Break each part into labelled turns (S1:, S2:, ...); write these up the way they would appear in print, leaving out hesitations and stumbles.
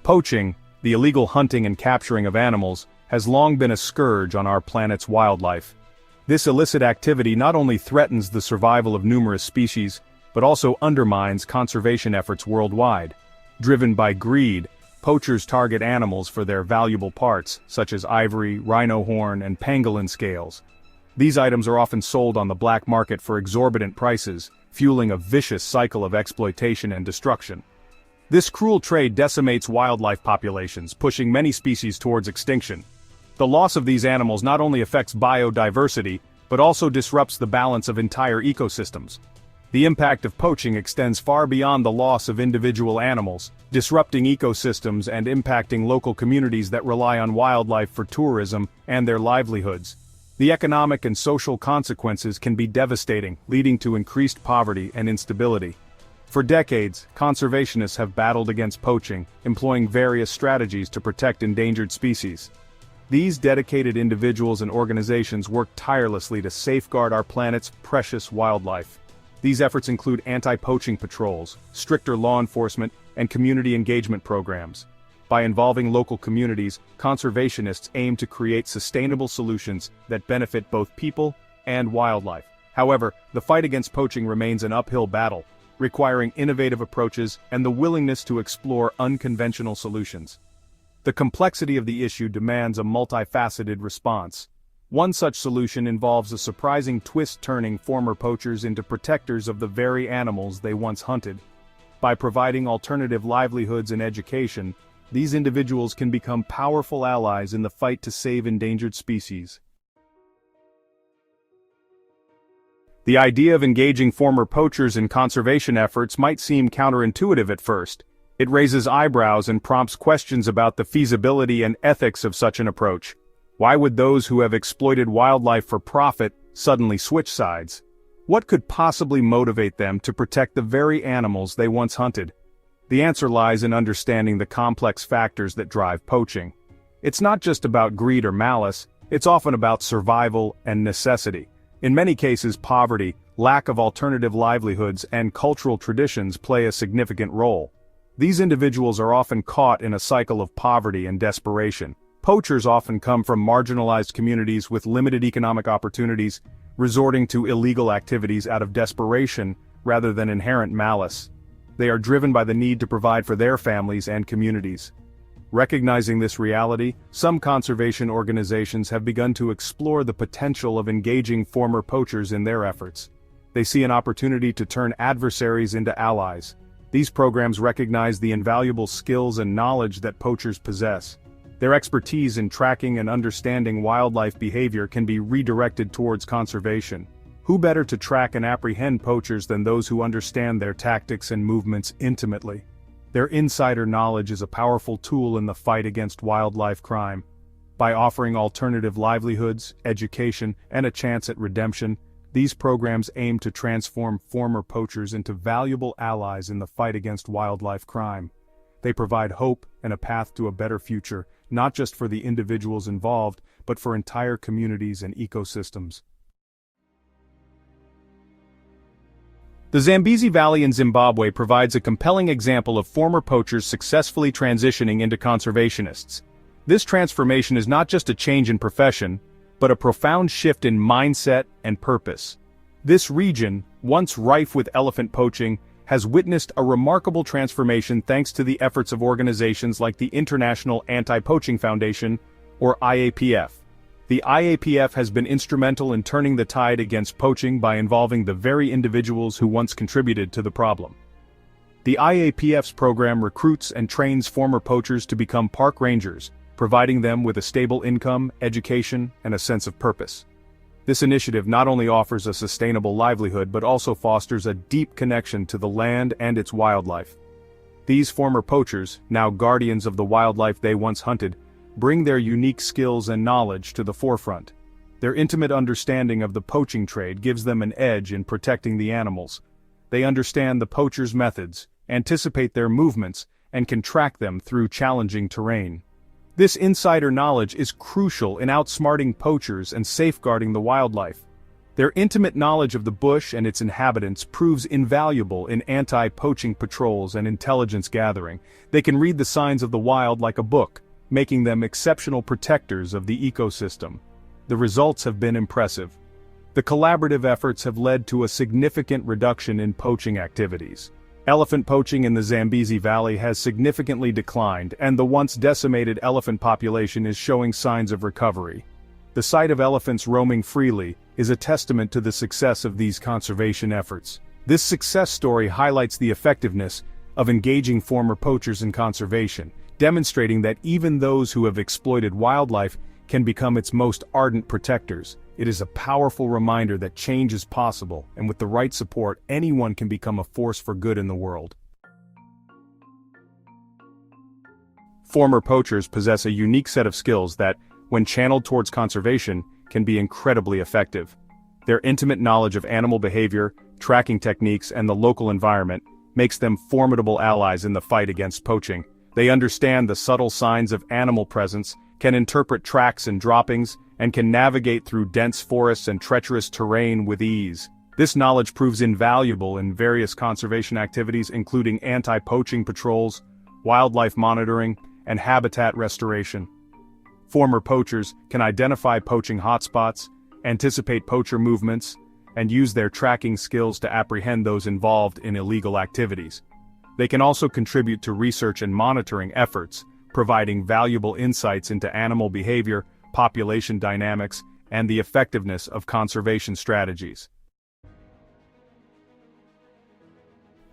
S1: Poaching, the illegal hunting and capturing of animals, has long been a scourge on our planet's wildlife. This illicit activity not only threatens the survival of numerous species, but also undermines conservation efforts worldwide. Driven by greed, poachers target animals for their valuable parts, such as ivory, rhino horn, and pangolin scales. These items are often sold on the black market for exorbitant prices, fueling a vicious cycle of exploitation and destruction. This cruel trade decimates wildlife populations, pushing many species towards extinction. The loss of these animals not only affects biodiversity, but also disrupts the balance of entire ecosystems. The impact of poaching extends far beyond the loss of individual animals, disrupting ecosystems and impacting local communities that rely on wildlife for tourism and their livelihoods. The economic and social consequences can be devastating, leading to increased poverty and instability. For decades, conservationists have battled against poaching, employing various strategies to protect endangered species. These dedicated individuals and organizations work tirelessly to safeguard our planet's precious wildlife. These efforts include anti-poaching patrols, stricter law enforcement, and community engagement programs. By involving local communities, conservationists aim to create sustainable solutions that benefit both people and wildlife. However, the fight against poaching remains an uphill battle, requiring innovative approaches and the willingness to explore unconventional solutions. The complexity of the issue demands a multifaceted response. One such solution involves a surprising twist, turning former poachers into protectors of the very animals they once hunted. By providing alternative livelihoods and education, these individuals can become powerful allies in the fight to save endangered species. The idea of engaging former poachers in conservation efforts might seem counterintuitive at first. It raises eyebrows and prompts questions about the feasibility and ethics of such an approach. Why would those who have exploited wildlife for profit suddenly switch sides? What could possibly motivate them to protect the very animals they once hunted? The answer lies in understanding the complex factors that drive poaching. It's not just about greed or malice, it's often about survival and necessity. In many cases, poverty, lack of alternative livelihoods, and cultural traditions play a significant role. These individuals are often caught in a cycle of poverty and desperation. Poachers often come from marginalized communities with limited economic opportunities, resorting to illegal activities out of desperation rather than inherent malice. They are driven by the need to provide for their families and communities. Recognizing this reality, some conservation organizations have begun to explore the potential of engaging former poachers in their efforts. They see an opportunity to turn adversaries into allies. These programs recognize the invaluable skills and knowledge that poachers possess. Their expertise in tracking and understanding wildlife behavior can be redirected towards conservation. Who better to track and apprehend poachers than those who understand their tactics and movements intimately? Their insider knowledge is a powerful tool in the fight against wildlife crime. By offering alternative livelihoods, education, and a chance at redemption, these programs aim to transform former poachers into valuable allies in the fight against wildlife crime. They provide hope and a path to a better future, not just for the individuals involved, but for entire communities and ecosystems. The Zambezi Valley in Zimbabwe provides a compelling example of former poachers successfully transitioning into conservationists. This transformation is not just a change in profession, but a profound shift in mindset and purpose. This region, once rife with elephant poaching, has witnessed a remarkable transformation thanks to the efforts of organizations like the International Anti-Poaching Foundation, or IAPF. The IAPF has been instrumental in turning the tide against poaching by involving the very individuals who once contributed to the problem. The IAPF's program recruits and trains former poachers to become park rangers, providing them with a stable income, education, and a sense of purpose. This initiative not only offers a sustainable livelihood but also fosters a deep connection to the land and its wildlife. These former poachers, now guardians of the wildlife they once hunted, bring their unique skills and knowledge to the forefront. Their intimate understanding of the poaching trade gives them an edge in protecting the animals. They understand the poachers' methods, anticipate their movements, and can track them through challenging terrain. This insider knowledge is crucial in outsmarting poachers and safeguarding the wildlife. Their intimate knowledge of the bush and its inhabitants proves invaluable in anti-poaching patrols and intelligence gathering. They can read the signs of the wild like a book, making them exceptional protectors of the ecosystem. The results have been impressive. The collaborative efforts have led to a significant reduction in poaching activities. Elephant poaching in the Zambezi Valley has significantly declined, and the once decimated elephant population is showing signs of recovery. The sight of elephants roaming freely is a testament to the success of these conservation efforts. This success story highlights the effectiveness of engaging former poachers in conservation, demonstrating that even those who have exploited wildlife can become its most ardent protectors. It is a powerful reminder that change is possible, and with the right support, anyone can become a force for good in the world. Former poachers possess a unique set of skills that, when channeled towards conservation, can be incredibly effective. Their intimate knowledge of animal behavior, tracking techniques, and the local environment makes them formidable allies in the fight against poaching. They understand the subtle signs of animal presence, can interpret tracks and droppings, and can navigate through dense forests and treacherous terrain with ease. This knowledge proves invaluable in various conservation activities including anti-poaching patrols, wildlife monitoring, and habitat restoration. Former poachers can identify poaching hotspots, anticipate poacher movements, and use their tracking skills to apprehend those involved in illegal activities. They can also contribute to research and monitoring efforts, providing valuable insights into animal behavior, population dynamics, and the effectiveness of conservation strategies.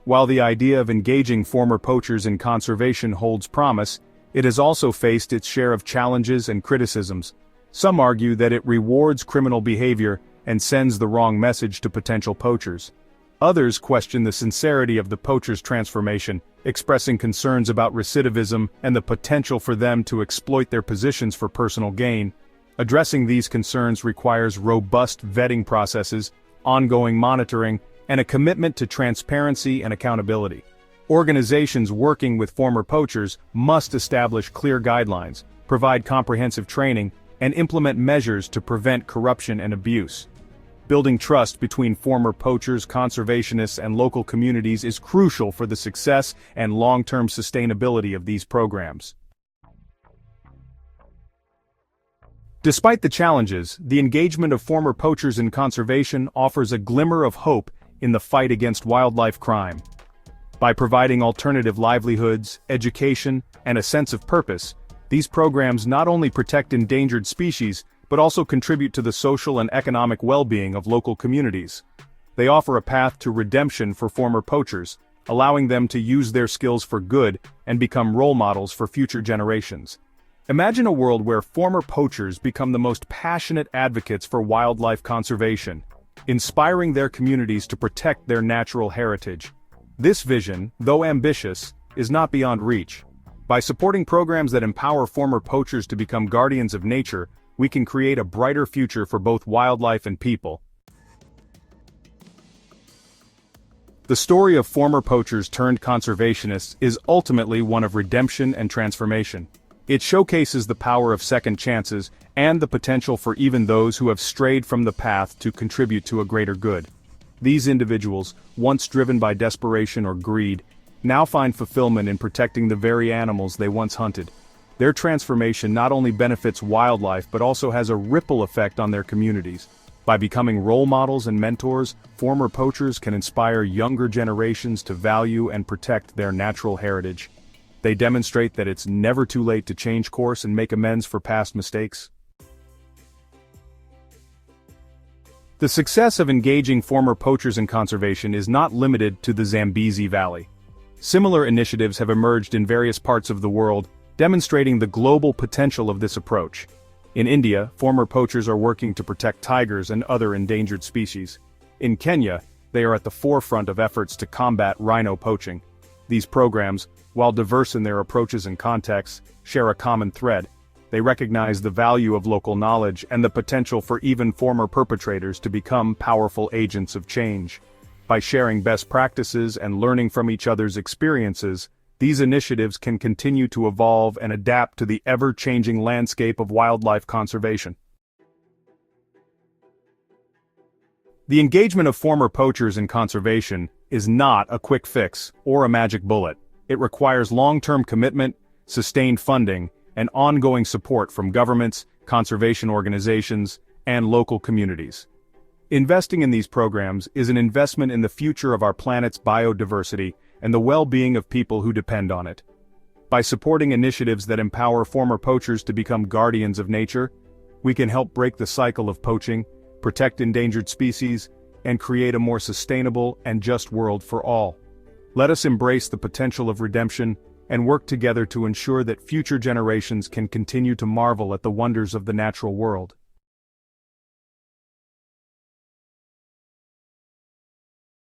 S1: While the idea of engaging former poachers in conservation holds promise, it has also faced its share of challenges and criticisms. Some argue that it rewards criminal behavior and sends the wrong message to potential poachers. Others question the sincerity of the poachers' transformation, expressing concerns about recidivism and the potential for them to exploit their positions for personal gain. Addressing these concerns requires robust vetting processes, ongoing monitoring, and a commitment to transparency and accountability. Organizations working with former poachers must establish clear guidelines, provide comprehensive training, and implement measures to prevent corruption and abuse. Building trust between former poachers, conservationists, and local communities is crucial for the success and long-term sustainability of these programs. Despite the challenges, the engagement of former poachers in conservation offers a glimmer of hope in the fight against wildlife crime. By providing alternative livelihoods, education, and a sense of purpose, these programs not only protect endangered species, but also contribute to the social and economic well-being of local communities. They offer a path to redemption for former poachers, allowing them to use their skills for good and become role models for future generations. Imagine a world where former poachers become the most passionate advocates for wildlife conservation, inspiring their communities to protect their natural heritage. This vision, though ambitious, is not beyond reach. By supporting programs that empower former poachers to become guardians of nature, we can create a brighter future for both wildlife and people. The story of former poachers turned conservationists is ultimately one of redemption and transformation. It showcases the power of second chances and the potential for even those who have strayed from the path to contribute to a greater good. These individuals, once driven by desperation or greed, now find fulfillment in protecting the very animals they once hunted. Their transformation not only benefits wildlife but also has a ripple effect on their communities. By becoming role models and mentors, former poachers can inspire younger generations to value and protect their natural heritage. They demonstrate that it's never too late to change course and make amends for past mistakes. The success of engaging former poachers in conservation is not limited to the Zambezi Valley. Similar initiatives have emerged in various parts of the world, demonstrating the global potential of this approach. In India, former poachers are working to protect tigers and other endangered species. In Kenya, they are at the forefront of efforts to combat rhino poaching. These programs, while diverse in their approaches and contexts, share a common thread. They recognize the value of local knowledge and the potential for even former perpetrators to become powerful agents of change. By sharing best practices and learning from each other's experiences, these initiatives can continue to evolve and adapt to the ever-changing landscape of wildlife conservation. The engagement of former poachers in conservation is not a quick fix or a magic bullet. It requires long-term commitment, sustained funding, and ongoing support from governments, conservation organizations, and local communities. Investing in these programs is an investment in the future of our planet's biodiversity and the well-being of people who depend on it. By supporting initiatives that empower former poachers to become guardians of nature, we can help break the cycle of poaching, protect endangered species, and create a more sustainable and just world for all. Let us embrace the potential of redemption and work together to ensure that future generations can continue to marvel at the wonders of the natural world.